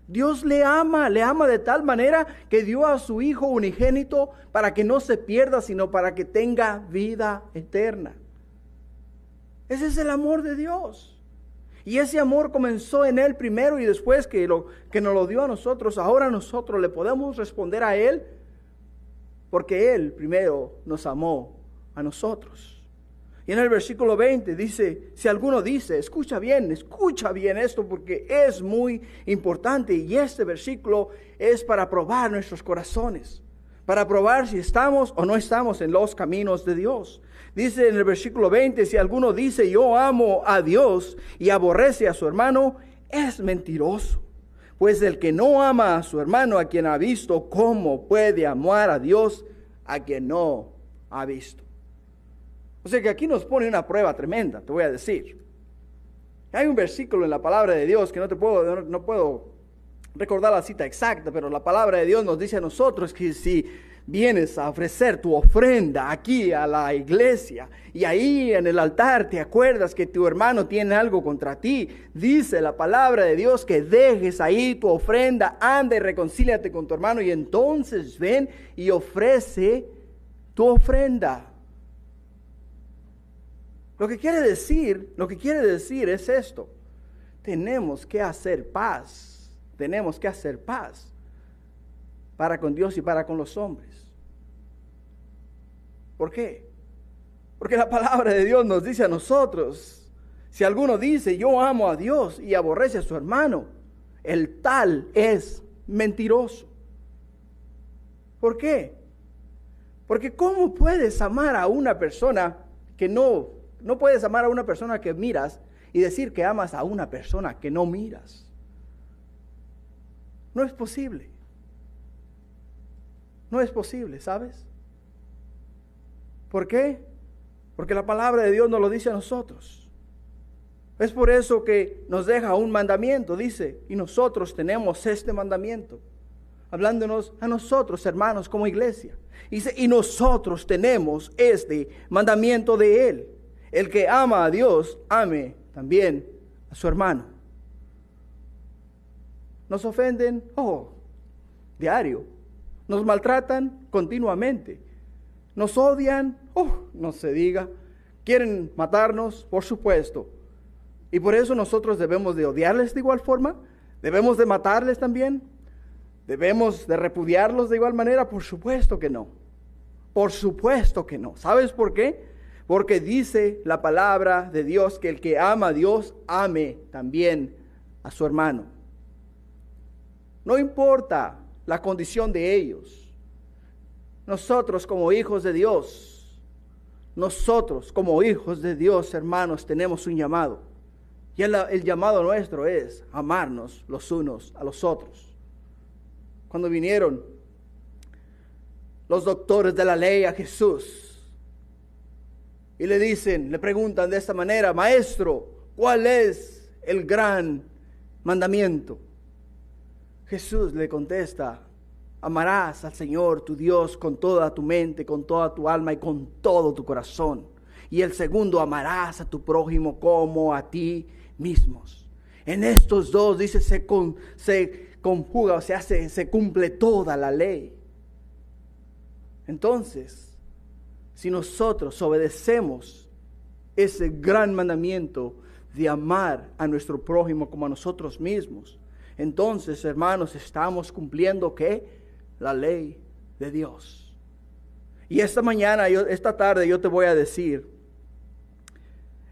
Dios le ama de tal manera que dio a su Hijo unigénito para que no se pierda, sino para que tenga vida eterna. Ese es el amor de Dios. Y ese amor comenzó en Él primero y después que nos lo dio a nosotros, ahora nosotros le podemos responder a Él porque Él primero nos amó a nosotros. Y en el versículo 20 dice, si alguno dice, escucha bien esto porque es muy importante. Y este versículo es para probar nuestros corazones, para probar si estamos o no estamos en los caminos de Dios. Dice en el versículo 20, si alguno dice, yo amo a Dios y aborrece a su hermano, es mentiroso. Pues el que no ama a su hermano, a quien ha visto, ¿cómo puede amar a Dios a quien no ha visto? O sea que aquí nos pone una prueba tremenda, te voy a decir. Hay un versículo en la palabra de Dios que no puedo recordar la cita exacta, pero la palabra de Dios nos dice a nosotros que si vienes a ofrecer tu ofrenda aquí a la iglesia y ahí en el altar te acuerdas que tu hermano tiene algo contra ti, dice la palabra de Dios que dejes ahí tu ofrenda, anda y reconcíliate con tu hermano y entonces ven y ofrece tu ofrenda. Lo que quiere decir es esto: tenemos que hacer paz para con Dios y para con los hombres. ¿Por qué? Porque la palabra de Dios nos dice a nosotros, si alguno dice yo amo a Dios y aborrece a su hermano, el tal es mentiroso. ¿Por qué? Porque ¿cómo puedes amar a una persona que no puedes amar a una persona que miras y decir que amas a una persona que no miras? No es posible. No es posible, ¿sabes? ¿Por qué? Porque la palabra de Dios nos lo dice a nosotros. Es por eso que nos deja un mandamiento, dice, y nosotros tenemos este mandamiento, hablándonos a nosotros, hermanos, como iglesia. Dice, y nosotros tenemos este mandamiento de Él: el que ama a Dios, ame también a su hermano. Nos ofenden, diario. Nos maltratan continuamente. Nos odian, no se diga. Quieren matarnos, por supuesto. Y por eso nosotros debemos de odiarles de igual forma. Debemos de matarles también. Debemos de repudiarlos de igual manera. Por supuesto que no. Por supuesto que no. ¿Sabes por qué? Porque dice la palabra de Dios que el que ama a Dios, ame también a su hermano. No importa la condición de ellos. Nosotros como hijos de Dios, hermanos, tenemos un llamado. Y el llamado nuestro es amarnos los unos a los otros. Cuando vinieron los doctores de la ley a Jesús y le preguntan de esta manera: Maestro, ¿cuál es el gran mandamiento? Jesús le contesta: amarás al Señor tu Dios con toda tu mente, con toda tu alma y con todo tu corazón. Y el segundo, amarás a tu prójimo como a ti mismos. En estos dos, dice, se conjuga, o sea, se cumple toda la ley. Entonces, si nosotros obedecemos ese gran mandamiento de amar a nuestro prójimo como a nosotros mismos, entonces, hermanos, estamos cumpliendo ¿qué? La ley de Dios. Y esta tarde yo te voy a decir,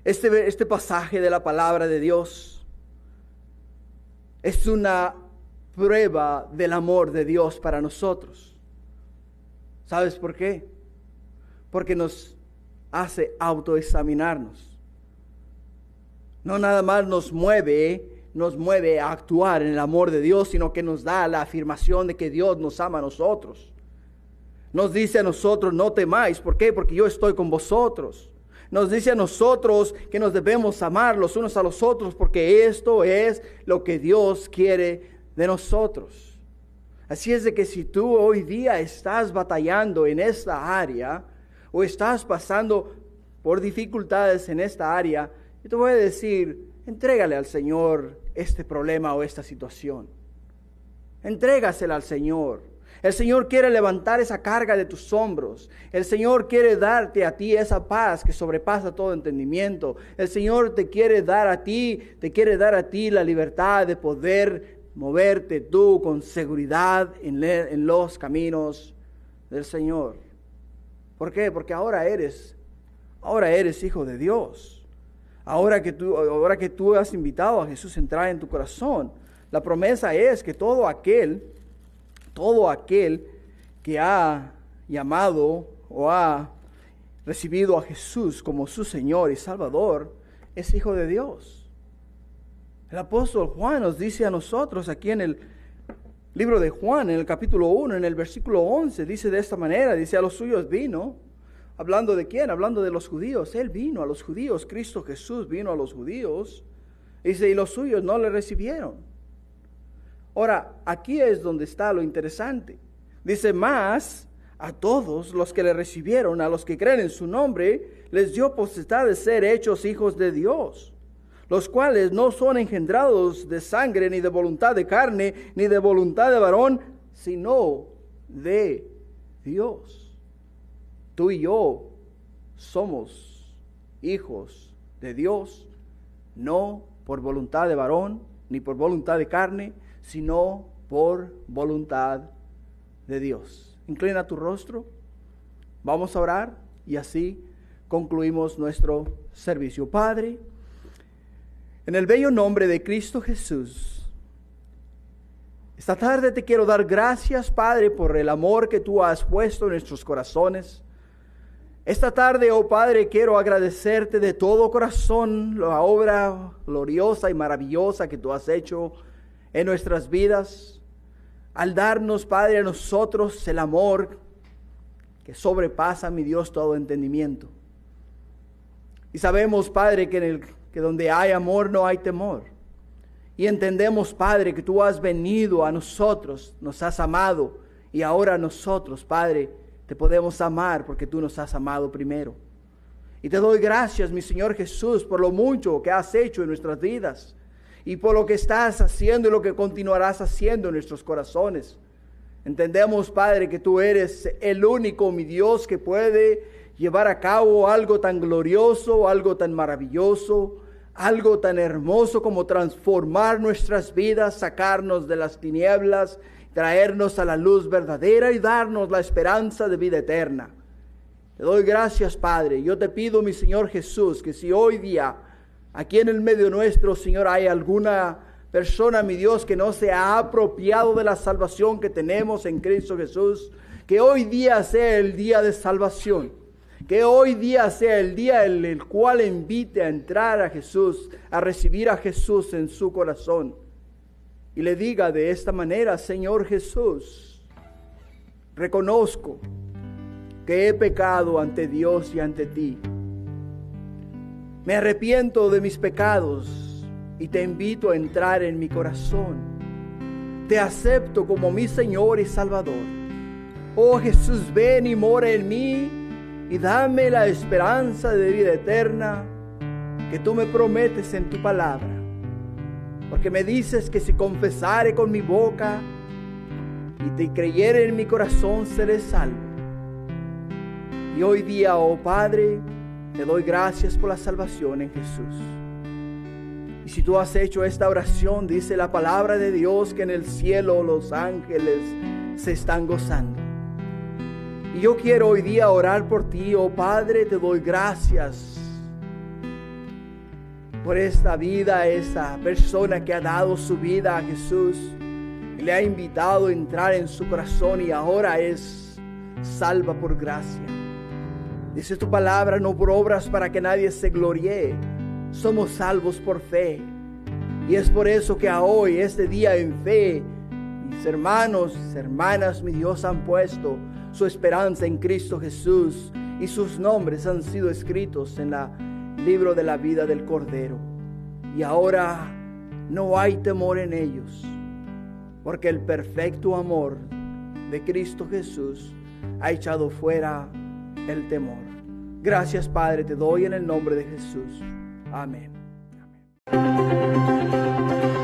este pasaje de la palabra de Dios es una prueba del amor de Dios para nosotros. ¿Sabes por qué? Porque nos hace autoexaminarnos. No nada más nos mueve a actuar en el amor de Dios, sino que nos da la afirmación de que Dios nos ama a nosotros. Nos dice a nosotros: no temáis. ¿Por qué? Porque yo estoy con vosotros. Nos dice a nosotros que nos debemos amar los unos a los otros, porque esto es lo que Dios quiere de nosotros. Así es de que si tú hoy día estás batallando en esta área, o estás pasando por dificultades en esta área, yo te voy a decir: entrégale al Señor este problema o esta situación. Entrégasela al Señor. El Señor quiere levantar esa carga de tus hombros. El Señor quiere darte a ti esa paz que sobrepasa todo entendimiento. El Señor te quiere dar a ti la libertad de poder moverte tú con seguridad en los caminos del Señor. ¿Por qué? Porque ahora eres ahora eres hijo de Dios. Ahora que tú has invitado a Jesús a entrar en tu corazón, la promesa es que todo aquel que ha llamado o ha recibido a Jesús como su Señor y Salvador, es hijo de Dios. El apóstol Juan nos dice a nosotros aquí en el libro de Juan, en el capítulo 1, en el versículo 11, dice de esta manera, dice: a los suyos vino. ¿Hablando de quién? Hablando de los judíos. Él vino a los judíos, Cristo Jesús vino a los judíos. Dice, y los suyos no le recibieron. Ahora, aquí es donde está lo interesante. Dice, más a todos los que le recibieron, a los que creen en su nombre, les dio potestad de ser hechos hijos de Dios, los cuales no son engendrados de sangre, ni de voluntad de carne, ni de voluntad de varón, sino de Dios. Tú y yo somos hijos de Dios, no por voluntad de varón, ni por voluntad de carne, sino por voluntad de Dios. Inclina tu rostro, vamos a orar y así concluimos nuestro servicio. Padre, en el bello nombre de Cristo Jesús, esta tarde te quiero dar gracias, Padre, por el amor que tú has puesto en nuestros corazones. Esta tarde, oh Padre, quiero agradecerte de todo corazón la obra gloriosa y maravillosa que tú has hecho en nuestras vidas, al darnos, Padre, a nosotros el amor que sobrepasa, mi Dios, todo entendimiento. Y sabemos, Padre, que donde hay amor no hay temor. Y entendemos, Padre, que tú has venido a nosotros, nos has amado, y ahora nosotros, Padre, te podemos amar porque tú nos has amado primero. Y te doy gracias, mi Señor Jesús, por lo mucho que has hecho en nuestras vidas y por lo que estás haciendo y lo que continuarás haciendo en nuestros corazones. Entendemos, Padre, que tú eres el único, mi Dios, que puede llevar a cabo algo tan glorioso, algo tan maravilloso, algo tan hermoso como transformar nuestras vidas, sacarnos de las tinieblas, traernos a la luz verdadera y darnos la esperanza de vida eterna. Te doy gracias, Padre. Yo te pido, mi Señor Jesús, que si hoy día, aquí en el medio nuestro, Señor, hay alguna persona, mi Dios, que no se ha apropiado de la salvación que tenemos en Cristo Jesús, que hoy día sea el día de salvación. Que hoy día sea el día en el cual invite a entrar a Jesús, a recibir a Jesús en su corazón. Y le diga de esta manera: Señor Jesús, reconozco que he pecado ante Dios y ante ti. Me arrepiento de mis pecados y te invito a entrar en mi corazón. Te acepto como mi Señor y Salvador. Oh Jesús, ven y mora en mí y dame la esperanza de vida eterna que tú me prometes en tu palabra. Porque me dices que si confesare con mi boca y te creyere en mi corazón, seré salvo. Y hoy día, oh Padre, te doy gracias por la salvación en Jesús. Y si tú has hecho esta oración, dice la palabra de Dios que en el cielo los ángeles se están gozando. Y yo quiero hoy día orar por ti, oh Padre, te doy gracias por esta vida, esta persona que ha dado su vida a Jesús y le ha invitado a entrar en su corazón y ahora es salva por gracia. Dice tu palabra, no por obras para que nadie se gloríe, somos salvos por fe. Y es por eso que a hoy, este día en fe, mis hermanos, hermanas, mi Dios, han puesto su esperanza en Cristo Jesús y sus nombres han sido escritos en el libro de la vida del Cordero. Y ahora no hay temor en ellos, porque el perfecto amor de Cristo Jesús ha echado fuera el temor. Gracias, Padre, te doy en el nombre de Jesús. Amén. Amén.